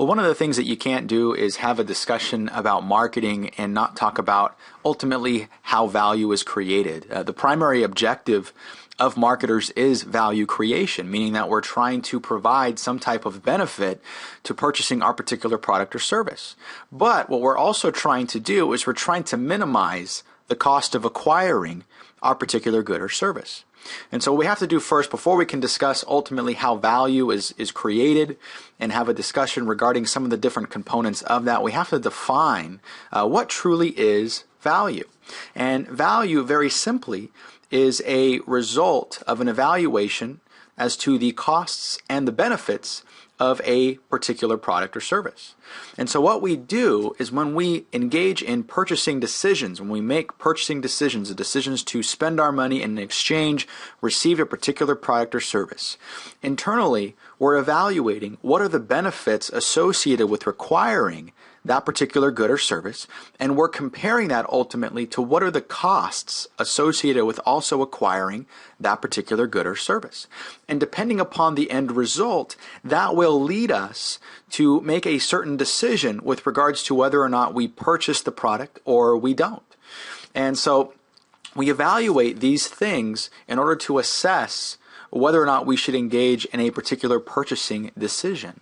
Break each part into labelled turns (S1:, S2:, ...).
S1: Well, one of the things that you can't do is have a discussion about marketing and not talk about ultimately how value is created. The primary objective of marketers is value creation, meaning that we're trying to provide some type of benefit to purchasing our particular product or service. But what we're also trying to do is we're trying to minimize the cost of acquiring our particular good or service. And so what we have to do first, before we can discuss ultimately how value is created and have a discussion regarding some of the different components of that, we have to define what truly is value. And value, very simply, is a result of an evaluation as to the costs and the benefits of a particular product or service. And so what we do is when we engage in purchasing decisions, when we make purchasing decisions, the decisions to spend our money and in exchange receive a particular product or service, internally we're evaluating what are the benefits associated with requiring that particular good or service, and we're comparing that ultimately to what are the costs associated with also acquiring that particular good or service. And depending upon the end result, that will lead us to make a certain decision with regards to whether or not we purchase the product or we don't. And so we evaluate these things in order to assess whether or not we should engage in a particular purchasing decision.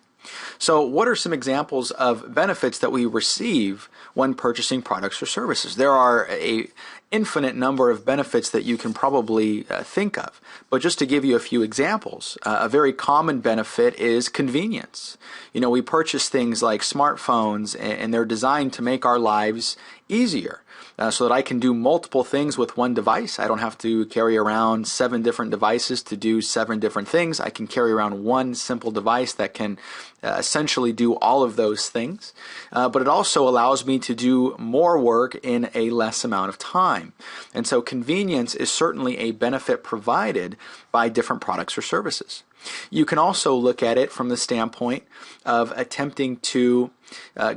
S1: So what are some examples of benefits that we receive when purchasing products or services? There are an infinite number of benefits that you can probably think of. But just to give you a few examples, a very common benefit is convenience. You know, we purchase things like smartphones and they're designed to make our lives easier. So that I can do multiple things with one device. I don't have to carry around 7 different devices to do 7 different things. I can carry around one simple device that can essentially do all of those things. But it also allows me to do more work in a less amount of time. And so convenience is certainly a benefit provided by different products or services. You can also look at it from the standpoint of attempting to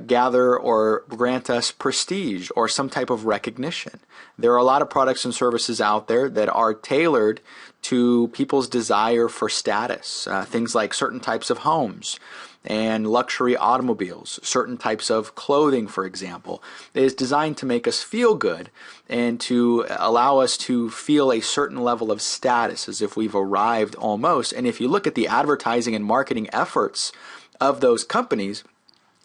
S1: gather or grant us prestige or some type of recognition. There are a lot of products and services out there that are tailored to people's desire for status. Things like certain types of homes and luxury automobiles, certain types of clothing, for example, is designed to make us feel good and to allow us to feel a certain level of status as if we've arrived almost. And if you look at the advertising and marketing efforts of those companies,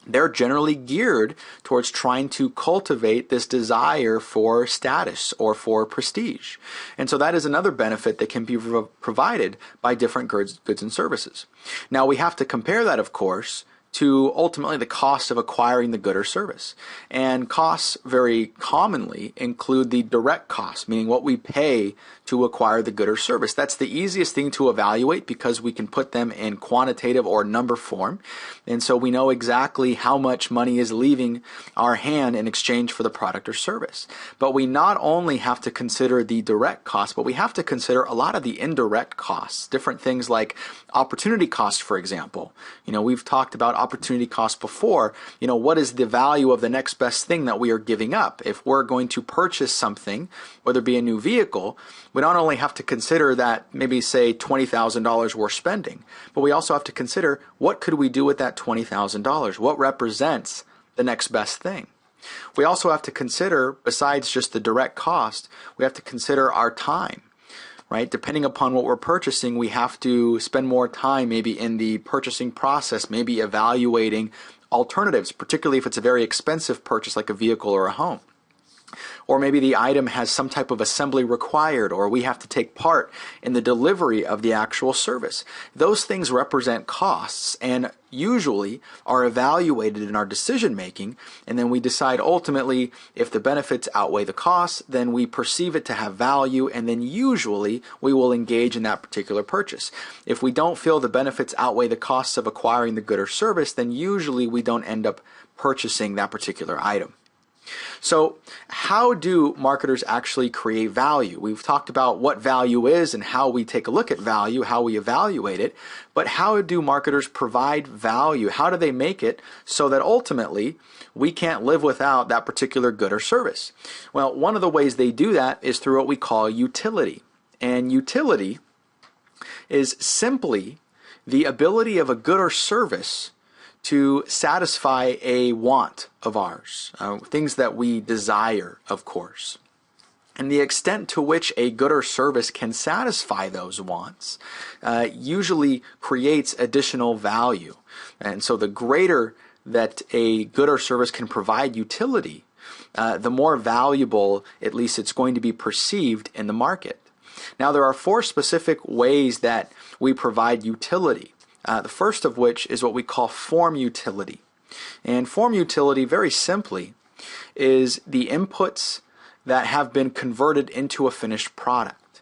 S1: they're generally geared towards trying to cultivate this desire for status or for prestige. And so that is another benefit that can be provided by different goods and services. Now we have to compare that, of course, to ultimately the cost of acquiring the good or service. And costs very commonly include the direct cost, meaning what we pay to acquire the good or service. That's the easiest thing to evaluate because we can put them in quantitative or number form. And so we know exactly how much money is leaving our hand in exchange for the product or service. But we not only have to consider the direct cost, but we have to consider a lot of the indirect costs, different things like opportunity cost, for example. You know, we've talked about opportunity cost before. You know, what is the value of the next best thing that we are giving up? If we're going to purchase something, whether it be a new vehicle, we not only have to consider that maybe say $20,000 we're spending, but we also have to consider what could we do with that $20,000? What represents the next best thing? We also have to consider, besides just the direct cost, we have to consider our time. Right? Depending upon what we're purchasing, we have to spend more time maybe in the purchasing process, maybe evaluating alternatives, particularly if it's a very expensive purchase like a vehicle or a home. Or maybe the item has some type of assembly required, or we have to take part in the delivery of the actual service. Those things represent costs and usually are evaluated in our decision making, and then we decide ultimately if the benefits outweigh the costs, then we perceive it to have value, and then usually we will engage in that particular purchase. If we don't feel the benefits outweigh the costs of acquiring the good or service, then usually we don't end up purchasing that particular item. So how do marketers actually create value? We've talked about what value is and how we take a look at value, how we evaluate it, but how do marketers provide value? How do they make it so that ultimately we can't live without that particular good or service? Well, one of the ways they do that is through what we call utility. And utility is simply the ability of a good or service to satisfy a want of ours, things that we desire, of course. And the extent to which a good or service can satisfy those wants usually creates additional value. And so the greater that a good or service can provide utility, the more valuable, at least it's going to be perceived in the market. Now, there are 4 specific ways that we provide utility. The first of which is what we call form utility. And form utility, very simply, is the inputs that have been converted into a finished product.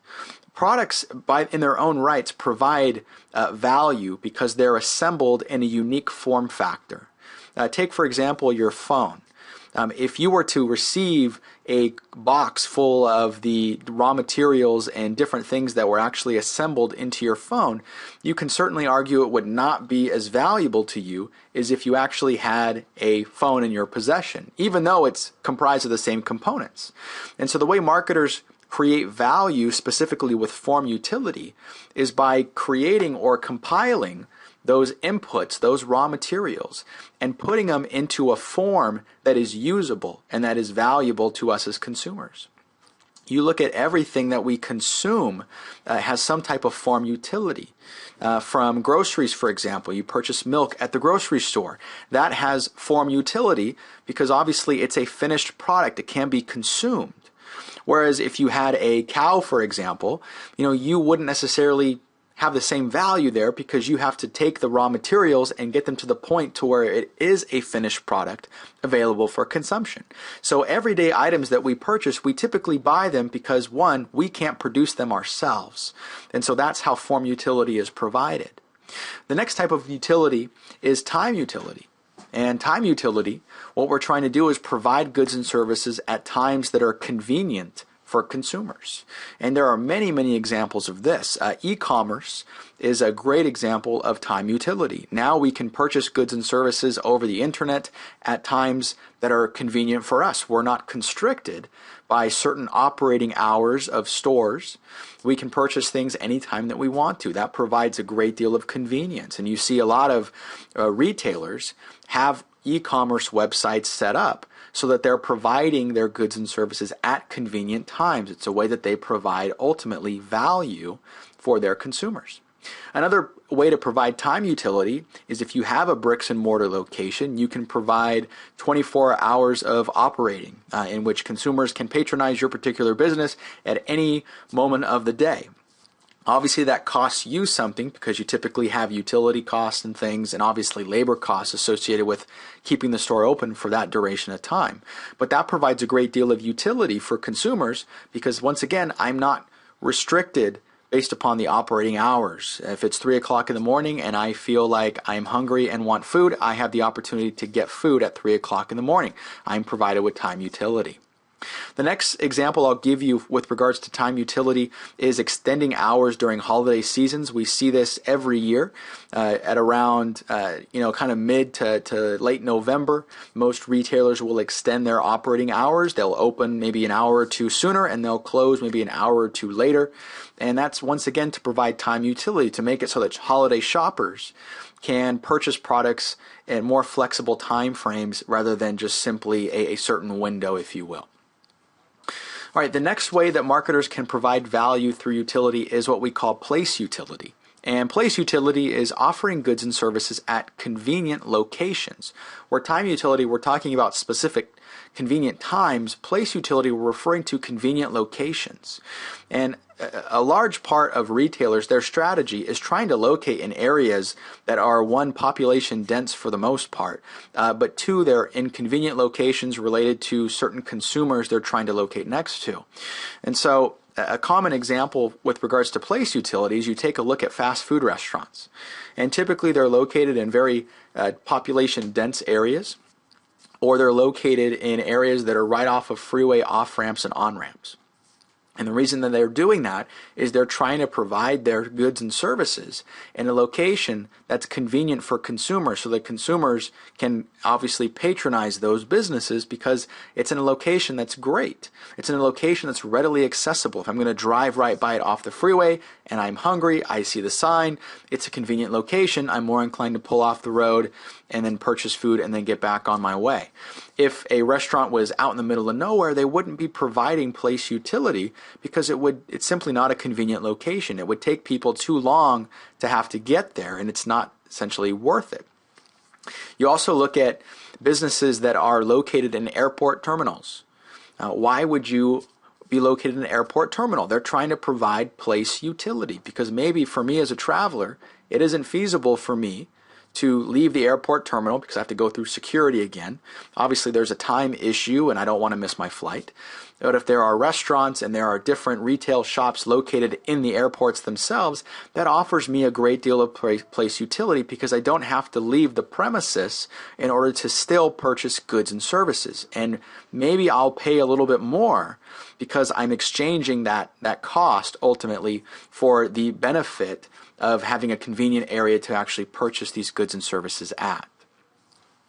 S1: Products, in their own rights, provide value because they're assembled in a unique form factor. Take, for example, your phone. If you were to receive a box full of the raw materials and different things that were actually assembled into your phone, you can certainly argue it would not be as valuable to you as if you actually had a phone in your possession, even though it's comprised of the same components. And so the way marketers create value specifically with form utility is by creating or compiling those inputs, those raw materials, and putting them into a form that is usable and that is valuable to us as consumers. You look at everything that we consume has some type of form utility. From groceries, for example, you purchase milk at the grocery store. That has form utility because obviously it's a finished product. It can be consumed. Whereas if you had a cow, for example, you wouldn't necessarily have the same value there because you have to take the raw materials and get them to the point to where it is a finished product available for consumption. So everyday items that we purchase, we typically buy them because, one, we can't produce them ourselves. And so that's how form utility is provided. The next type of utility is time utility. And time utility, what we're trying to do is provide goods and services at times that are convenient for consumers. And there are many, many examples of this. E-commerce is a great example of time utility. Now we can purchase goods and services over the internet at times that are convenient for us. We're not constricted by certain operating hours of stores. We can purchase things anytime that we want to. That provides a great deal of convenience. And you see a lot of retailers have e-commerce websites set up so that they're providing their goods and services at convenient times. It's a way that they provide ultimately value for their consumers. Another way to provide time utility is if you have a bricks and mortar location, you can provide 24 hours of operating in which consumers can patronize your particular business at any moment of the day. Obviously, that costs you something because you typically have utility costs and things, and obviously labor costs associated with keeping the store open for that duration of time. But that provides a great deal of utility for consumers because, once again, I'm not restricted based upon the operating hours. If it's 3 o'clock in the morning and I feel like I'm hungry and want food, I have the opportunity to get food at 3 o'clock in the morning. I'm provided with time utility. The next example I'll give you with regards to time utility is extending hours during holiday seasons. We see this every year at around kind of mid to late November. Most retailers will extend their operating hours. They'll open maybe an hour or two sooner and they'll close maybe an hour or two later. And that's once again to provide time utility, to make it so that holiday shoppers can purchase products in more flexible time frames rather than just simply a certain window, if you will. All right, the next way that marketers can provide value through utility is what we call place utility. And place utility is offering goods and services at convenient locations. Where time utility, we're talking about specific convenient times. Place utility, we're referring to convenient locations. And a large part of retailers, their strategy is trying to locate in areas that are, one, population dense for the most part, but two, they're in convenient locations related to certain consumers they're trying to locate next to. And so a common example with regards to place utilities, you take a look at fast food restaurants. And typically they're located in very population dense areas, or they're located in areas that are right off of freeway off-ramps and on-ramps. And the reason that they're doing that is they're trying to provide their goods and services in a location that's convenient for consumers, so that consumers can obviously patronize those businesses because it's in a location that's great. It's in a location that's readily accessible. If I'm going to drive right by it off the freeway and I'm hungry, I see the sign, it's a convenient location, I'm more inclined to pull off the road and then purchase food and then get back on my way. If a restaurant was out in the middle of nowhere, they wouldn't be providing place utility because it's simply not a convenient location. It would take people too long to have to get there, and it's not essentially worth it. You also look at businesses that are located in airport terminals. Why would you be located in an airport terminal? They're trying to provide place utility because maybe for me as a traveler, it isn't feasible for me to leave the airport terminal because I have to go through security again. Obviously, there's a time issue and I don't want to miss my flight. But if there are restaurants and there are different retail shops located in the airports themselves, that offers me a great deal of place utility because I don't have to leave the premises in order to still purchase goods and services. And maybe I'll pay a little bit more because I'm exchanging that cost ultimately for the benefit of having a convenient area to actually purchase these goods and services at.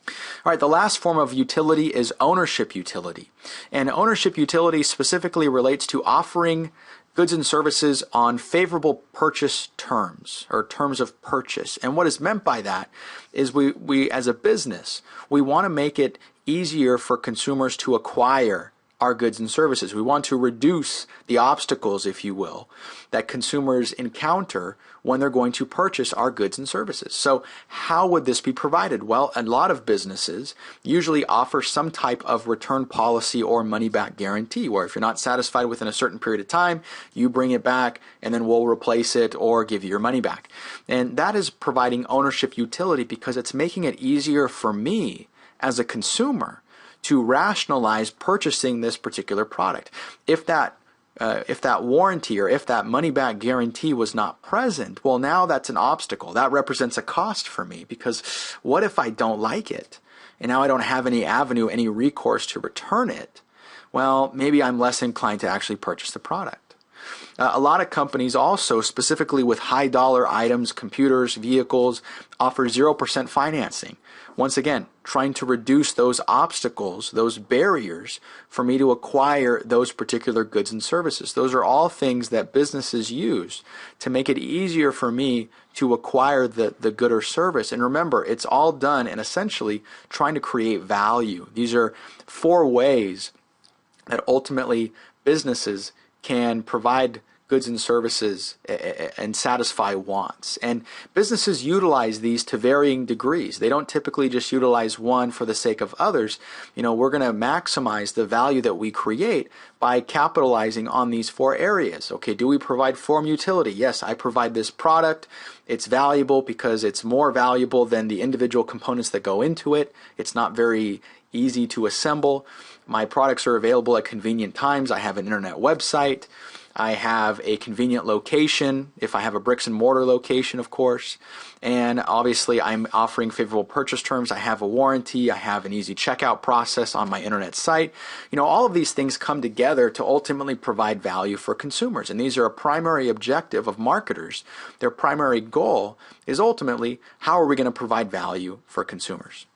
S1: All right, the last form of utility is ownership utility. And ownership utility specifically relates to offering goods and services on favorable purchase terms or terms of purchase. And what is meant by that is we as a business, we want to make it easier for consumers to acquire our goods and services. We want to reduce the obstacles, if you will, that consumers encounter when they're going to purchase our goods and services. So how would this be provided? Well, a lot of businesses usually offer some type of return policy or money-back guarantee, where if you're not satisfied within a certain period of time, you bring it back and then we'll replace it or give you your money back. And that is providing ownership utility because it's making it easier for me as a consumer to rationalize purchasing this particular product. If that warranty or if that money-back guarantee was not present, well, now that's an obstacle. That represents a cost for me because what if I don't like it and now I don't have any avenue, any recourse to return it? Well, maybe I'm less inclined to actually purchase the product. A lot of companies also, specifically with high-dollar items, computers, vehicles, offer 0% financing. Once again, trying to reduce those obstacles, those barriers for me to acquire those particular goods and services. Those are all things that businesses use to make it easier for me to acquire the good or service. And remember, it's all done in essentially trying to create value. These are 4 ways that ultimately businesses can provide goods and services and satisfy wants. And businesses utilize these to varying degrees. They don't typically just utilize one for the sake of others. You know, we're going to maximize the value that we create by capitalizing on these 4 areas. Okay, do we provide form utility? Yes, I provide this product. It's valuable because it's more valuable than the individual components that go into it. It's not very easy to assemble. My products are available at convenient times. I have an internet website. I have a convenient location, if I have a bricks and mortar location, of course. And obviously, I'm offering favorable purchase terms. I have a warranty. I have an easy checkout process on my internet site. You know, all of these things come together to ultimately provide value for consumers. And these are a primary objective of marketers. Their primary goal is ultimately, how are we going to provide value for consumers?